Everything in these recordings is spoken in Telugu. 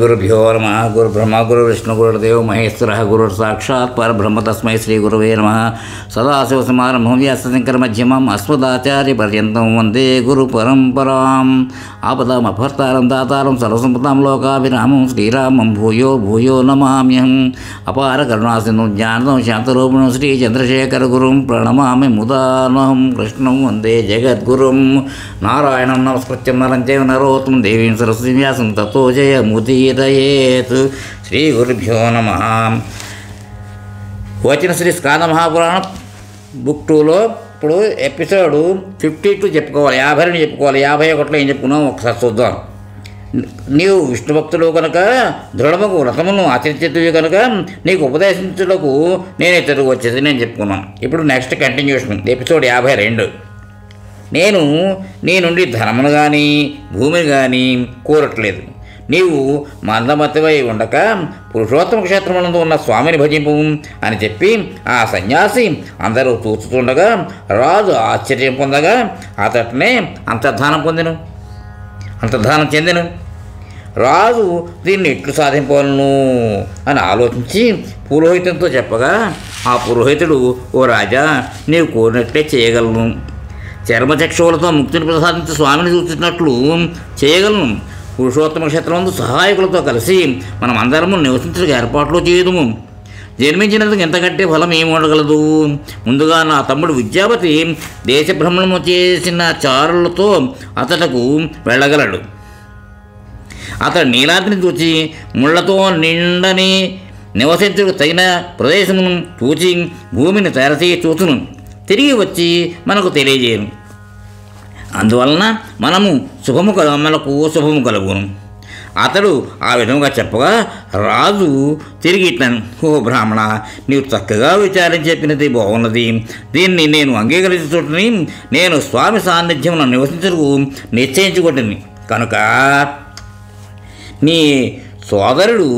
గురుభ్యో నమః. గురు బ్రహ్మ గురు విష్ణు గురుదేవ మహేశ్వర గురు సాక్షాత్ పరబ్రహ్మ తస్మై శ్రీ గురువే నమః. సదాశివసమారంభం వ్యాసశంకర మధ్యమం అస్మదాచార్య పర్యంతం వందే గురు పరంపరాం. ఆపదాం అభర్తారం దాతారం సర్వసంపదాం లోకాభిరామం శ్రీరామం భూయో భూయో నమామ్యహం. అపార కరుణాసింధుం జ్ఞానం శాంతరూపిణం శ్రీ చంద్రశేఖర గురుం ప్రణమామి ముదానహం. కృష్ణం వందే జగద్గురుం. నారాయణం నమస్కృత్యం నరం చైవ నరోత్తమం దేవీం సరస్వతీం వ్యాసం తతో జయముదీరయేత్. శ్రీ గురుభ్యో నమః. వచ్చిన శ్రీ స్కాంద మహాపురాణం బుక్ 2లో ఇప్పుడు ఎపిసోడ్ 52 చెప్పుకోవాలి, 52 చెప్పుకోవాలి. 51లో ఏం చెప్పుకున్నాం ఒకసారి చూద్దాం. నీవు విష్ణు భక్తులు కనుక దృఢముకు వ్రతమును ఆచరించేవి కనుక నీకు ఉపదేశించుటకు నేనే తిరిగి వచ్చేది నేను చెప్పుకున్నాను. ఇప్పుడు నెక్స్ట్ కంటిన్యూషన్ ఎపిసోడ్ 52. నేను నీ నుండి ధనమును కానీ భూమిని కానీ కోరట్లేదు. నీవు మందమతివై ఉండక పురుషోత్తమ క్షేత్రమునందు ఉన్న స్వామిని భజింపు అని చెప్పి ఆ సన్యాసి అందరూ చూస్తుండగా రాజు ఆశ్చర్యం పొందగా అతడినే అంతర్ధానం చెందెను. రాజు దీన్ని ఎట్లు సాధింపవలను అని ఆలోచించి పురోహితునితో చెప్పగా ఆ పురోహితుడు, ఓ రాజా, నీవు కోరినట్లే చేయగలను. చర్మచక్షువులతో ముక్తిని ప్రసాదించి స్వామిని చూసినట్లు చేయగలను. పురుషోత్తమ క్షేత్రమందు సహాయకులతో కలిసి మనం అందరము నివసించడానికి ఏర్పాట్లు చేయదుము. జన్మించినందుకు ఎంతకంటే ఫలం ఏమి ఉండగలదు. ముందుగా నా తమ్ముడు విద్యాపతి దేశ భ్రమణము చేసిన చారులతో అతడకు వెళ్ళగలడు. అతడు నీలాద్రిని చూచి ముళ్లతో నిండని నివసించుకు తగిన ప్రదేశమును చూచి భూమిని తయారు చూచును. తిరిగి వచ్చి మనకు తెలియజేయను. అందువలన మనకు శుభము కలుగును. అతడు ఆ విధంగా చెప్పగా రాజు తిరిగి ఇట్లను, ఓ బ్రాహ్మణ, నీవు చక్కగా విచారించి చెప్పినది బాగున్నది. దీన్ని నేను అంగీకరించుటని నేను స్వామి సాన్నిధ్యమును నివసించకు నిశ్చయించుకుంటుంది కనుక నీ సోదరుడు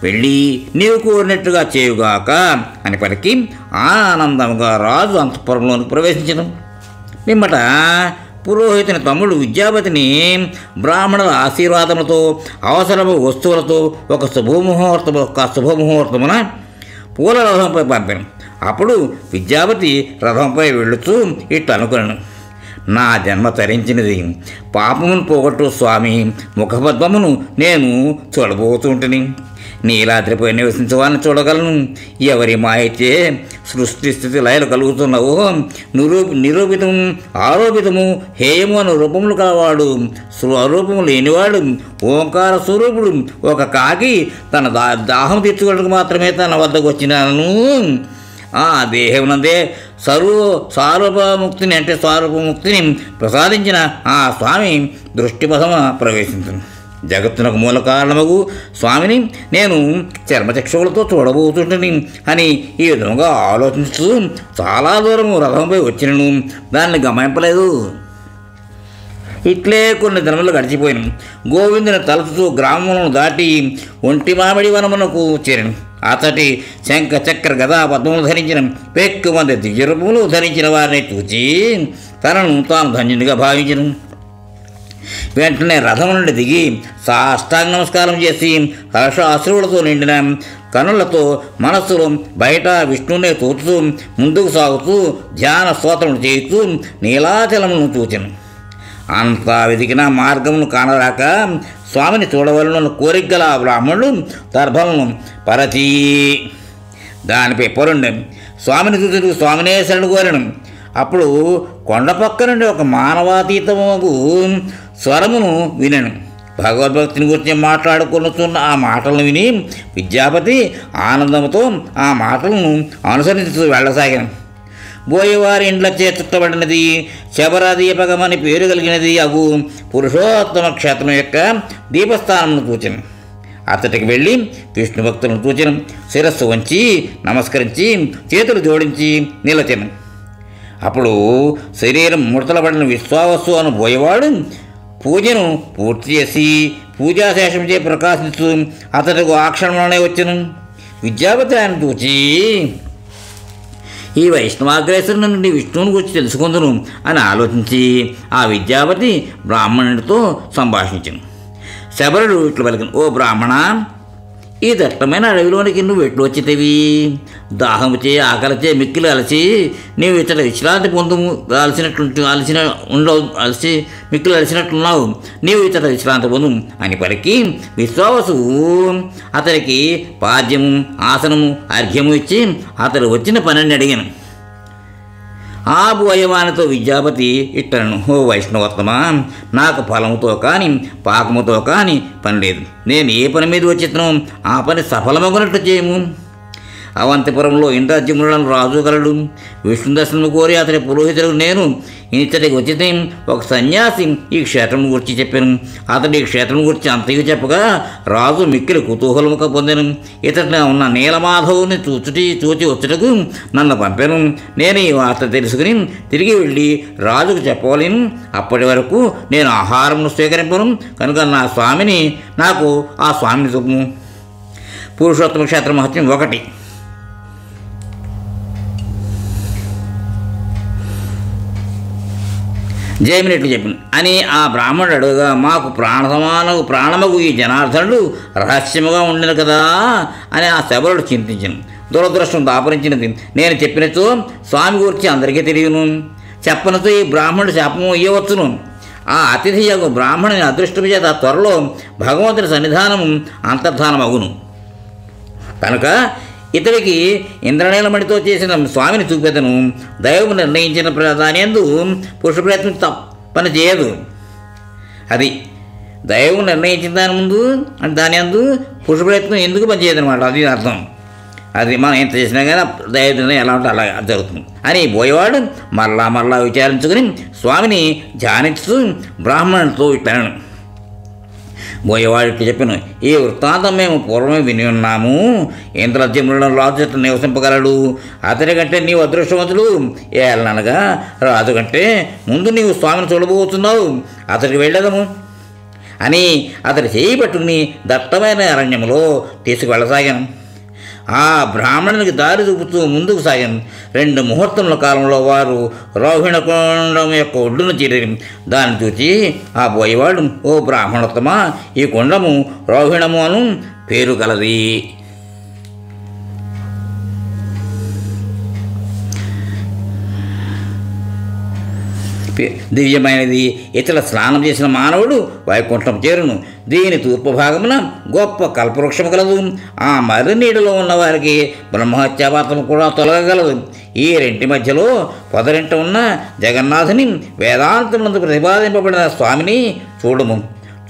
వెళ్ళి నీవు కోరినట్టుగా చేయుగాక అని పలికి ఆనందముగా రాజు అంతఃపురంలోకి ప్రవేశించను. పిమ్మట పురోహితుని తమ్ముడు విద్యాపతిని బ్రాహ్మణుల ఆశీర్వాదములతో అవసరము వస్తువులతో ఒక శుభముహూర్తమున పూల రథంపై పంపాను. అప్పుడు విద్యాపతి రథంపై వెళ్ళుచూ ఇట్లా అనుకున్నాను, నా జన్మ తరించినది. పాపమును పోగొట్టు స్వామి ముఖపద్మమును నేను చూడబోతుంటిని. నీలాద్రిపై నివసించే వారిని చూడగలను. ఎవరి మాయైతే సృష్టి స్థితి లయలు కలుగుతున్నావో నిరూపితము ఆరోపితము హేయము అను రూపములు కలవాడు, స్వరూపము లేనివాడు, ఓంకార స్వరూపుడు, ఒక కాకి తన దాహం తీర్చుకోవడానికి మాత్రమే తన వద్దకు వచ్చినాను. ఆ దేహమునందే స్వరూపముక్తిని అంటే స్వరూపముక్తిని ప్రసాదించిన ఆ స్వామి దృష్టిపథమ ప్రవేశించను. జగత్తునకు మూల కారణమగు స్వామిని నేను చర్మచక్షువులతో చూడబోతుంటని అని ఈ విధంగా ఆలోచిస్తూ చాలా దూరము రథంపై వచ్చినను దాన్ని గమనింపలేదు. ఇట్లే కొన్ని దినములు గడిచిపోయాను. గోవిందుని తలచుతూ గ్రామములను దాటి ఒంటి మామిడి వనమునకు చేరను. అతడి శంఖ చక్ర గదా పద్మములు ధరించిన పెక్కు మంది దివ్యరూపములు ధరించిన వారిని చూచి తనను తాను ధన్యునిగా భావించను. వెంటనే రథం నుండి దిగి సాష్టాంగ నమస్కారం చేసి హర్షాశ్రువులతో నిండిన కనులతో మనస్సులో బయట విష్ణువునే చూస్తూ ముందుకు సాగుతూ ధ్యాన స్తోత్రములు చేస్తూ నీలాచలమును చూచెను. అంతా వెతికిన మార్గమును కానరాక స్వామిని చూడవలన కోరిక గల బ్రాహ్మణుడు దర్భమును పరచి దానిపై పొరుండె. స్వామిని చూసి స్వామినే శరణు కోరను. అప్పుడు కొండ పక్క నుండి ఒక మానవాతీతము స్వరమును వినను. భగవద్భక్తిని గురించి మాట్లాడుకొనుతున్న ఆ మాటలను విని విద్యాపతి ఆనందంతో ఆ మాటలను అనుసరిస్తూ వెళ్ళసాగాను. బోయేవారి ఇండ్లచే చుట్టబడినది శబరదీపకమని పేరు కలిగినది అగు పురుషోత్తమ క్షేత్రం యొక్క దీపస్థానమును చూచెను. అతడికి వెళ్ళి విష్ణు భక్తులను చూచెను. శిరస్సు వంచి నమస్కరించి చేతులు జోడించి నిలచెను. అప్పుడు శరీరం ముడతలబడిన విశ్వావస్సు అను బోయేవాడు పూజను పూర్తి చేసి పూజాశేషంచే ప్రకాశిస్తూ అతడికి ఆ క్షణంలోనే వచ్చెను. విద్యాపతి ఆయన చూచి, ఈ వైష్ణవాగ్రేసరుని నుండి విష్ణువుని గురించి తెలుసుకుందును అని ఆలోచించి ఆ విద్యాపతి బ్రాహ్మణుడితో సంభాషించను. శబరుడు ఇట్లు పలికిన, ఓ బ్రాహ్మణ, ఈ దట్టమైన అడవిలోనికి నువ్వు ఎట్లు వచ్చితివి? దాహముచే ఆకలిచే మిక్కిలి అలసి నీవు ఇతర విశ్రాంతి పొందుము మిక్కిలి అలసినట్లున్నావు, నీవు ఇతర విశ్రాంతి పొందుము అని పలికి విశ్వావసువు అతనికి పాద్యము ఆసనము అర్ఘ్యము ఇచ్చి అతడు వచ్చిన పనిని అడిగాను. ఆ భోయవానితో విద్యాపతి ఇట్టను, ఓ వైష్ణవోత్తమా, నాకు ఫలముతో కానీ పాకముతో కానీ పని లేదు. నేను ఏ పని మీద వచ్చినో ఆ పని సఫలమగునట్టు చేయము. అవంతిపురంలో ఇంద్రజిమ్నులను రాజు గలడు. విష్ణు దర్శనము కోరి అతని పురోహితుడు నేను ఇతడికి వచ్చితే ఒక సన్యాసి ఈ క్షేత్రం గురించి చెప్పాను. అతడి ఈ క్షేత్రం గురించి అంతగా చెప్పగా రాజు మిక్కిలి కుతూహలముగా పొందాను. ఇతడిని ఉన్న నీలమాధవుని చూచి వచ్చుటకు నన్ను పంపాను. నేను ఈ వార్త తెలుసుకుని తిరిగి వెళ్ళి రాజుకు చెప్పవలేను. అప్పటి వరకు నేను ఆహారమును స్వీకరింపను కనుక నాకు ఆ స్వామిని చూపు. పురుషోత్తమ క్షేత్ర మహత్యం 1. జయమినట్లు చెప్పింది అని ఆ బ్రాహ్మణుడు అడుగుగా, మాకు ప్రాణమగు ఈ జనార్దనుడు రహస్యముగా ఉండిన కదా అని ఆ శబరుడు చింతించను. దురదృష్టం దాపరించినది. నేను చెప్పినచో స్వామి గురించి అందరికీ తెలియను, చెప్పనతో ఈ బ్రాహ్మణుడు శాపము ఇయ్యవచ్చును. ఆ అతిథి యొక్క బ్రాహ్మణుని అదృష్టము చేత త్వరలో భగవంతుని సన్నిధానము అంతర్ధానమగును. కనుక ఇతడికి ఇంద్రనీలమణితో చేసిన స్వామిని చూపెదను. దైవం నిర్ణయించిన దాని యందు పురుష ప్రయత్నం తప్పని చేయదు. అది దైవం నిర్ణయించిన దాని యందు పురుష ప్రయత్నం ఎందుకు పనిచేయదనమాట. అది అర్థం. అది మనం ఎంత చేసినా కానీ దైవ నిర్ణయం ఎలా ఉంటే అలా జరుగుతుంది అని బోయవాడు మరలా విచారించుకుని స్వామిని ధ్యానిస్తూ బ్రాహ్మణుడితో ఇట్లను. బోయవాడికి చెప్పాను, ఈ వృత్తాంతం మేము పూర్వమే విని ఉన్నాము. ఇంద్రజిమ్నులను రాజు చెట్టు నివసింపగలడు. అతని కంటే నీవు అదృష్టవంతుడు. ఏలనగా రాజు కంటే ముందు నీవు స్వామిని చూడబోతున్నావు. అతడికి వెళ్ళదము అని అతడి చేయి పట్టుకుని దట్టమైన అరణ్యంలో తీసుకువెళ్ళసాగాను. ఆ బ్రాహ్మణునికి దారి చూపుతూ ముందుకు సాగాను. 2 ముహూర్తముల కాలంలో వారు రోహిణ కొండం యొక్క ఒడ్డును చేరి దాన్ని చూచి ఆ బోయవాడు, ఓ బ్రాహ్మణోత్తమా, ఈ కొండము రోహిణము అను పేరు కలది. దివ్యమైనది. ఇతర స్నానం చేసిన మానవుడు వైకుంఠం చేరును. దీని తూర్పు భాగమున గొప్ప కల్పవృక్షము కలదు. ఆ మర్రి నీడలో ఉన్న వారికి బ్రహ్మహత్యాపాతం కూడా తొలగగలదు. ఈ రెంటి మధ్యలో పొదరింట ఉన్న జగన్నాథుని వేదాంతమునందు ప్రతిపాదింపబడిన స్వామిని చూడము.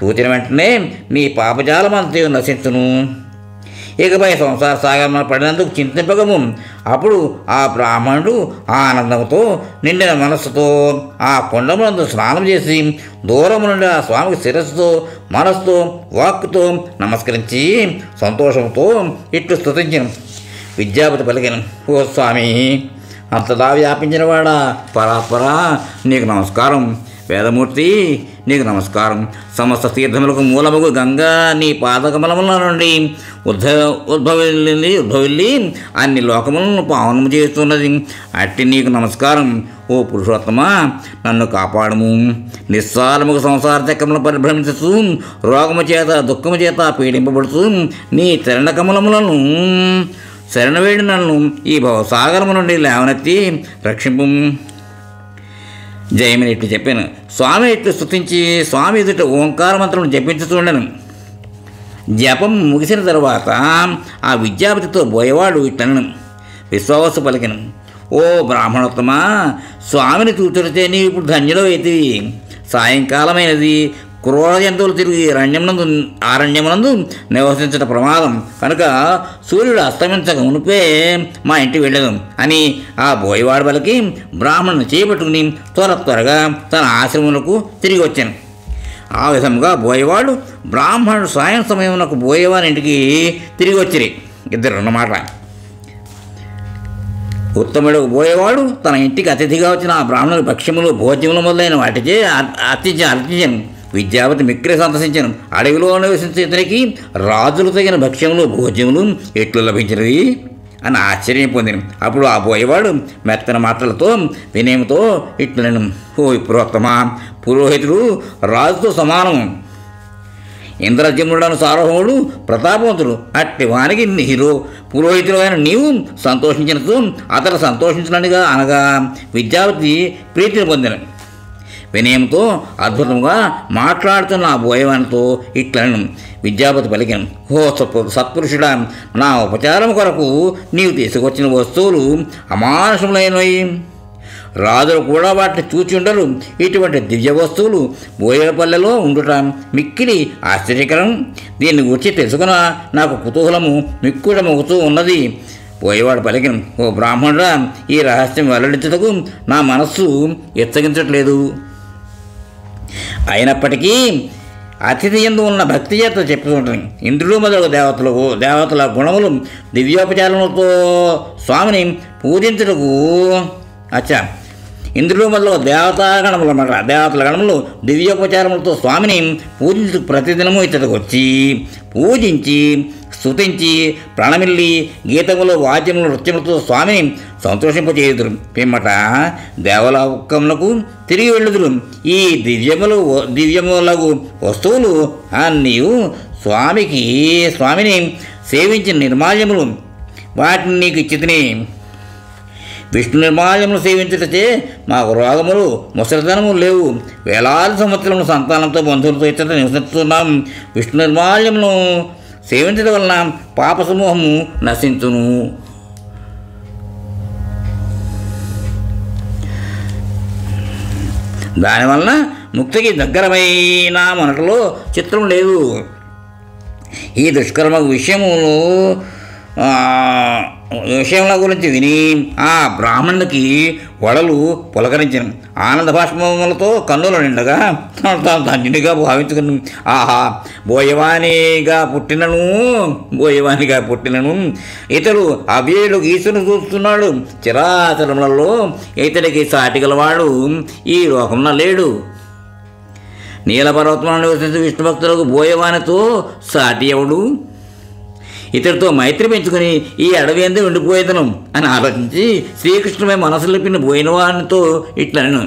చూచిన వెంటనే నీ పాపజాలమంతయు నశించును. ఇకపై సంసార సాగరమున పడినందుకు చింతింపగము. అప్పుడు ఆ బ్రాహ్మణుడు ఆనందంతో నిండిన మనస్సుతో ఆ కొండమునందు స్నానం చేసి దూరము నుండి ఆ స్వామికి శిరస్సుతో మనస్సుతో వాక్కుతో నమస్కరించి సంతోషంతో ఇట్లు స్తుతించను. విద్యాపతి పలికిన, ఓ స్వామి, అంతదా వ్యాపించినవాడా, పరాపరా, నీకు నమస్కారం. వేదమూర్తి, నీకు నమస్కారం. సమస్త తీర్థములకు మూలముగు గంగా నీ పాదకమలముల నుండి ఉద్భవిల్లి అన్ని లోకములను పావనము చేస్తున్నది. అట్టి నీకు నమస్కారం. ఓ పురుషోత్తమా, నన్ను కాపాడము. నిస్సారముకు సంసార చక్రములను పరిభ్రమించుతూ రోగము చేత దుఃఖము చేత పీడింపబడుతూ నీ చరణకమలములను శరణవేడి నన్ను ఈ భవసాగరము నుండి లేవనెత్తి రక్షింపు. జయమని ఇట్లు చెప్పాను. స్వామి ఇట్లు స్తుతించి స్వామి ఎదుట ఓంకార మంత్రం జపించుతుండను. జపం ముగిసిన తరువాత ఆ విద్యాపతితో బోయవాడు ఇట్లను. విశ్వావసు పలికిన, ఓ బ్రాహ్మణోత్తమా, స్వామిని నీవు ఇప్పుడు ధన్యుడు అయితివి. సాయంకాలమైనది. క్రూర జంతువులు తిరిగి అరణ్యమునందు నివసించడం ప్రమాదం కనుక సూర్యుడు అస్తమించక మునిపే మా ఇంటికి వెళ్ళదు అని ఆ బోయవాడు వాళ్ళకి బ్రాహ్మణుని చేపట్టుకుని త్వరగా తన ఆశ్రమములకు తిరిగి వచ్చాను. ఆ విధంగా బోయవాడు బ్రాహ్మణుడు సాయం సమయమునకు బోయవాని ఇంటికి తిరిగి వచ్చిరి. ఇద్దరు అన్నమాట. ఉత్తముడు బోయేవాడు తన ఇంటికి అతిథిగా వచ్చిన ఆ బ్రాహ్మణుల భక్ష్యములు భోజ్యములు మొదలైన వాటిచే అర్చించాను. విద్యాపతి మిక్కిలి సంతసించాను. అడవిలో నివసించే ఇతనికి రాజులు తగిన భక్ష్యములు భోజ్యములు ఎట్లు లభించినవి అని ఆశ్చర్యం పొందిన. అప్పుడు ఆ బోయేవాడు మెత్తన మాటలతో వినయంతో ఇట్లను, ఓ పురోత్తమ, పురోహితుడు రాజుతో సమానము. ఇంద్రజిమ్నుడను సార్వభౌముడు ప్రతాపవంతుడు అట్టి వానికి నీరు పురోహితుడైన నీవు సంతోషించినతో అతడు సంతోషించినట్టుగా అనగా విద్యావతి ప్రీతిని పొందిన వినయంతో అద్భుతంగా మాట్లాడుతున్న ఆ బోయవానితో ఇట్లను విద్యాపతి పలికిన, ఓ సత్పురుషుడా, నా ఉపచారం కొరకు నీవు తీసుకొచ్చిన వస్తువులు అమానుషములైనవి. రాజులు కూడా వాటిని చూచి ఉండరు. ఇటువంటి దివ్య వస్తువులు బోయపల్లెలో ఉండుట మిక్కిలి ఆశ్చర్యకరం. దీన్ని గురించి తెలుసుకున్న నాకు కుతూహలము మిక్కుడమవుతూ ఉన్నది. పోయేవాడు పలికిన, ఓ బ్రాహ్మణుడా, ఈ రహస్యం వెల్లడించుటకు నా మనస్సు ఎచ్చగించట్లేదు. అయినప్పటికీ అతిథి యందు ఉన్న భక్తి చేత చెప్పుకుంటుంది. ఇంద్రుడు మొదలగు దేవతల గుణములు దివ్యోపచారములతో స్వామిని పూజించుటకు ఇంద్రుడు మొదలగు దేవతల గణములు దివ్యోపచారములతో స్వామిని పూజించుటకు ప్రతిదినము ఇచ్చటకు వచ్చి పూజించి స్తుతించి ప్రణమిల్లి గీతములు వాద్యములు నృత్యములతో స్వామిని సంతోషింపచేయుదురు. పిమ్మట దేవలోకములకు తిరిగి వెళ్ళుదురు. ఈ దివ్యములగు వస్తువులు అన్నీ స్వామిని సేవించిన నిర్మాల్యములు. వాటిని నీకు ఇచ్చితిని. విష్ణు నిర్మాల్యములు సేవించుటచే మాకు రోగములు ముసలితనము లేవు. వేలాది సంవత్సరముల సంతానంతో బంధువులతో ఇచ్చట నివసిస్తున్నాం. విష్ణు నిర్మాల్యమును సేవించడం వలన పాప సమూహము నశించును. దానివలన ముక్తికి దగ్గరమైన మనటలో చిత్రం లేదు. ఈ దుష్కర్మ విషయముల గురించి విని ఆ బ్రాహ్మణునికి వడలు పులకరించిన ఆనంద భాష్పములతో కన్నులు నిండగా తాను ధన్యునిగా భావించుకుని, ఆహా, బోయవానిగా పుట్టినను ఇతడు అవ్యయుడు ఈశ్వరుని చూస్తున్నాడు. చిరాచరములలో ఇతడికి సాటిగలవాడు ఈ లోకంలో లేడు. నీలపర్వతంలో నివసించే విష్ణు భక్తులకు బోయవానితో సాటి ఎవడు? ఇతడితో మైత్రి పెంచుకుని ఈ అడవి ఎందు ఉండిపోయేదను అని ఆలోచించి శ్రీకృష్ణుమై మనసు లేపిన బోయినవానితో ఇట్లను,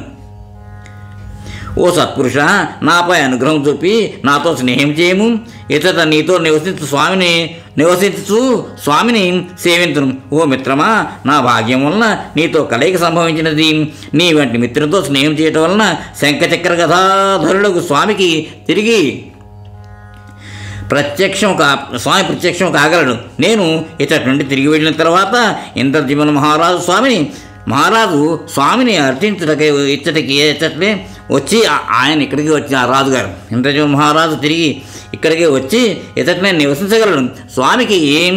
ఓ సత్పురుష, నాపై అనుగ్రహం చూపి నాతో స్నేహం చేయము. ఇతడ నీతో నివసించు స్వామిని సేవించును. ఓ మిత్రమా, నా భాగ్యం వలన నీతో కలయిక సంభవించినది. నీ వంటి మిత్రులతో స్నేహం చేయటం వలన శంఖచక్ర గదాధరులకు స్వామికి తిరిగి స్వామి ప్రత్యక్షం కాగలడు. నేను ఇతడి నుండి తిరిగి వెళ్ళిన తర్వాత ఇంద్రజిమ్న మహారాజు స్వామిని అర్థించుటకే ఇచ్చటికి వచ్చి ఆయన ఇక్కడికి వచ్చి ఆ రాజుగారు ఇంద్రజిమ్న మహారాజు తిరిగి ఇక్కడికి వచ్చి ఇతడిని నివసించగలడు. స్వామికి ఏం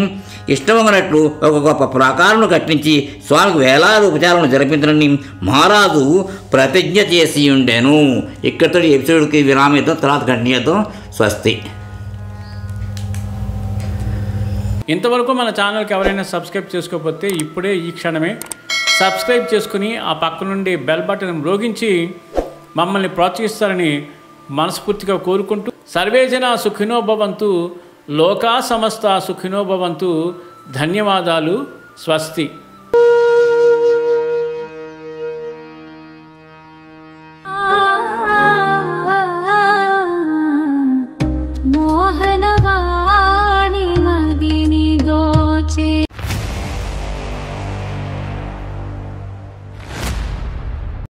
ఇష్టమన్నట్లు ఒక గొప్ప ప్రాకారం కట్టించి స్వామికి వేలాది ఉపచారాలను జరిపించనని మహారాజు ప్రతిజ్ఞ చేసి ఉండెను. ఇక్కడితో ఎపిసోడ్కి విరామేద్దాం, తర్వాత కంటిన్యూ. స్వస్తి. ఇంతవరకు మన ఛానల్కి ఎవరైనా సబ్స్క్రైబ్ చేసుకోకపోతే ఇప్పుడే ఈ క్షణమే సబ్స్క్రైబ్ చేసుకుని ఆ పక్క నుండి బెల్ బటన్ మ్రోగించి మమ్మల్ని ప్రోత్సహిస్తారని మనస్ఫూర్తిగా కోరుకుంటూ, సర్వేజన సుఖినో భవంతు, లోకా సమస్త సుఖినో భవంతు. ధన్యవాదాలు. స్వస్తి.